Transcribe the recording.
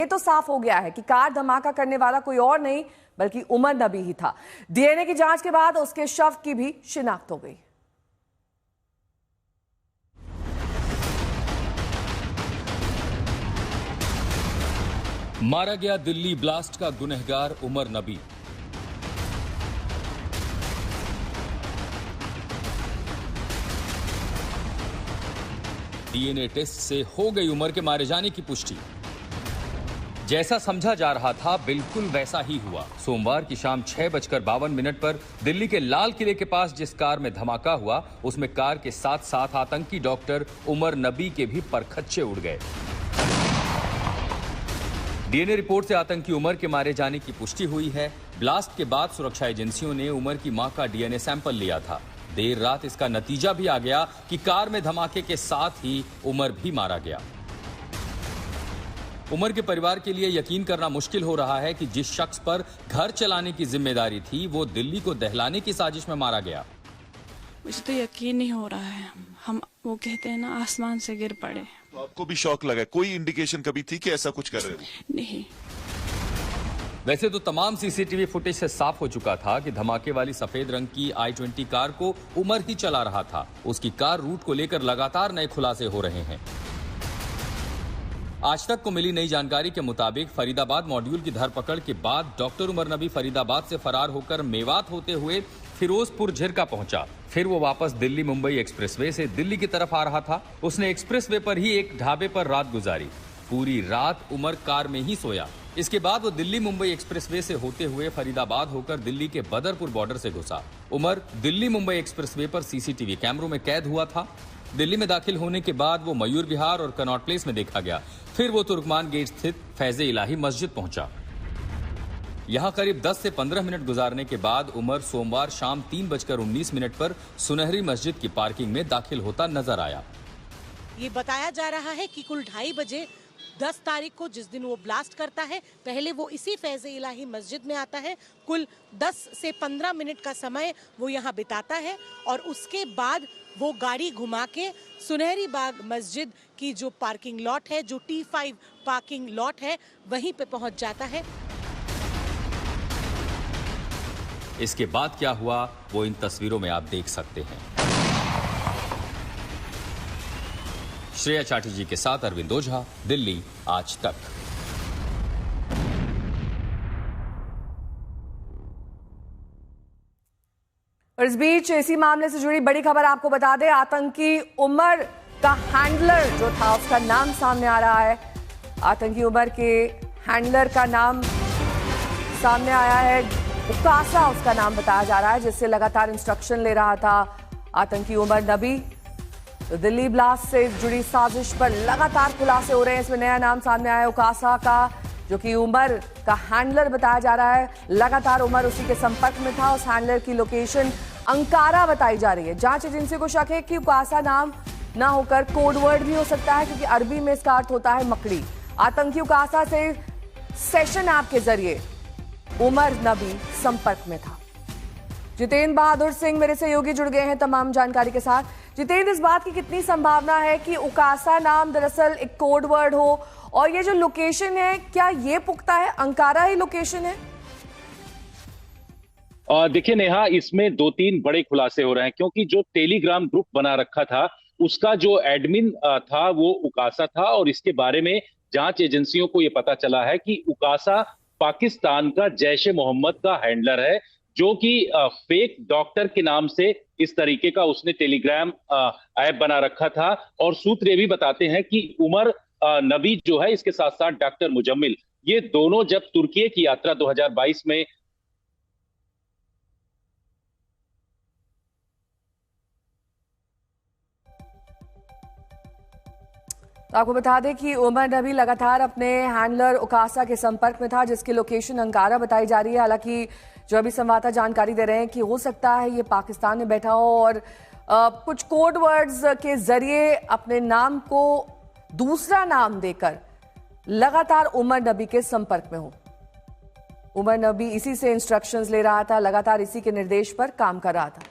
तो साफ हो गया है कि कार धमाका करने वाला कोई और नहीं बल्कि उमर नबी ही था। डीएनए की जांच के बाद उसके शव की भी शिनाख्त हो गई। मारा गया दिल्ली ब्लास्ट का गुनहगार उमर नबी। डीएनए टेस्ट से हो गई उमर के मारे जाने की पुष्टि। जैसा समझा जा रहा था बिल्कुल वैसा ही हुआ। सोमवार की शाम 6:52 पर दिल्ली के लाल किले के पास जिस कार में धमाका हुआ उसमें कार के साथ साथ आतंकी डॉक्टर उमर नबी के भी परखच्चे उड़ गए। डीएनए रिपोर्ट से आतंकी उमर के मारे जाने की पुष्टि हुई है। ब्लास्ट के बाद सुरक्षा एजेंसियों ने उमर की मां का डीएनए सैंपल लिया था। देर रात इसका नतीजा भी आ गया कि कार में धमाके के साथ ही उमर भी मारा गया। उमर के परिवार के लिए यकीन करना मुश्किल हो रहा है कि जिस शख्स पर घर चलाने की जिम्मेदारी थी वो दिल्ली को दहलाने की साजिश में मारा गया। मुझे तो यकीन नहीं हो रहा है। हम वो कहते हैं ना, आसमान से गिर पड़े। तो आपको भी शौक लगा? कोई इंडिकेशन कभी थी कि ऐसा कुछ कर रहे थे? नहीं। वैसे तो तमाम सीसीटीवी फुटेज से साफ हो चुका था कि धमाके वाली सफेद रंग की i20 कार को उमर ही चला रहा था। उसकी कार रूट को लेकर लगातार नए खुलासे हो रहे हैं। आज तक को मिली नई जानकारी के मुताबिक फरीदाबाद मॉड्यूल की धरपकड़ के बाद डॉक्टर उमर नबी फरीदाबाद से फरार होकर मेवात होते हुए फिरोजपुर झिरका पहुंचा। फिर वो वापस दिल्ली मुंबई एक्सप्रेसवे से दिल्ली की तरफ आ रहा था। उसने एक्सप्रेसवे पर ही एक ढाबे पर रात गुजारी। पूरी रात उमर कार में ही सोया। इसके बाद वो दिल्ली मुंबई एक्सप्रेसवे से होते हुए फरीदाबाद होकर दिल्ली के बदरपुर बॉर्डर से घुसा। उमर दिल्ली मुंबई एक्सप्रेसवे पर सीसीटीवी कैमरों में कैद हुआ था। दिल्ली में दाखिल होने के बाद वो मयूर विहार और कनॉट प्लेस में देखा गया। फिर वो तुर्कमान गेट स्थित फैज़े इलाही मस्जिद पहुंचा। यहां करीब 10 से 15 मिनट गुजारने के बाद उमर सोमवार शाम 3:19 पर सुनहरी मस्जिद की पार्किंग में दाखिल होता नजर आया। ये बताया जा रहा है कि कुल 2:30 बजे 10 तारीख को, जिस दिन वो ब्लास्ट करता है, पहले वो इसी फैज़े इलाही मस्जिद में आता है। कुल 10 से 15 मिनट का समय वो यहाँ बिताता है और उसके बाद वो गाड़ी घुमा के सुनहरी बाग मस्जिद की जो पार्किंग लॉट है, जो T5 पार्किंग लॉट है, वहीं पे पहुंच जाता है। इसके बाद क्या हुआ वो इन तस्वीरों में आप देख सकते हैं। श्रेया चैटर्जी के साथ अरविंद ओझा, दिल्ली आज तक। और इस बीच इसी मामले से जुड़ी बड़ी खबर आपको बता दें, आतंकी उमर का हैंडलर जो था उसका नाम सामने आ रहा है। आतंकी उमर के हैंडलर का नाम सामने आया है। उकासा उसका नाम बताया जा रहा है, जिससे लगातार इंस्ट्रक्शन ले रहा था आतंकी उमर नबी। तो दिल्ली ब्लास्ट से जुड़ी साजिश पर लगातार खुलासे हो रहे हैं। इसमें नया नाम सामने आया है उकासा का, जो कि उमर का हैंडलर बताया जा रहा है। लगातार उमर उसी के संपर्क में था। उस हैंडलर की लोकेशन अंकारा बताई जा रही है। जांच एजेंसी को शक है कि उकासा नाम ना होकर कोड वर्ड भी हो सकता है, क्योंकि अरबी में इसका अर्थ होता है मकड़ी। आतंकी उकासा से सेशन ऐप के जरिए उमर नबी संपर्क में था। जितेंद्र बहादुर सिंह मेरे सहयोगी जुड़ गए हैं तमाम जानकारी के साथ। जितेंद्र, इस बात की कितनी संभावना है कि उकासा नाम दरअसल एक कोड वर्ड हो, और ये जो लोकेशन है क्या ये पुख्ता है, अंकारा ही लोकेशन है? देखिए नेहा, इसमें 2-3 बड़े खुलासे हो रहे हैं, क्योंकि जो टेलीग्राम ग्रुप बना रखा था उसका जो एडमिन था वो उकासा था। और इसके बारे में जांच एजेंसियों को ये पता चला है कि उकासा पाकिस्तान का जैश-ए मोहम्मद का हैंडलर है, जो कि फेक डॉक्टर के नाम से इस तरीके का उसने टेलीग्राम ऐप बना रखा था। और सूत्र ये भी बताते हैं कि उमर नबी जो है, इसके साथ साथ डॉक्टर मुजम्मिल, ये दोनों जब तुर्की की यात्रा 2022 में तो आपको बता दें कि उमर नबी लगातार अपने हैंडलर उकासा के संपर्क में था, जिसकी लोकेशन अंकारा बताई जा रही है। हालांकि जो अभी संवाददाता जानकारी दे रहे हैं कि हो सकता है ये पाकिस्तान में बैठा हो और कुछ कोड वर्ड्स के जरिए अपने नाम को दूसरा नाम देकर लगातार उमर नबी के संपर्क में हो। उमर नबी इसी से इंस्ट्रक्शंस ले रहा था, लगातार इसी के निर्देश पर काम कर रहा था।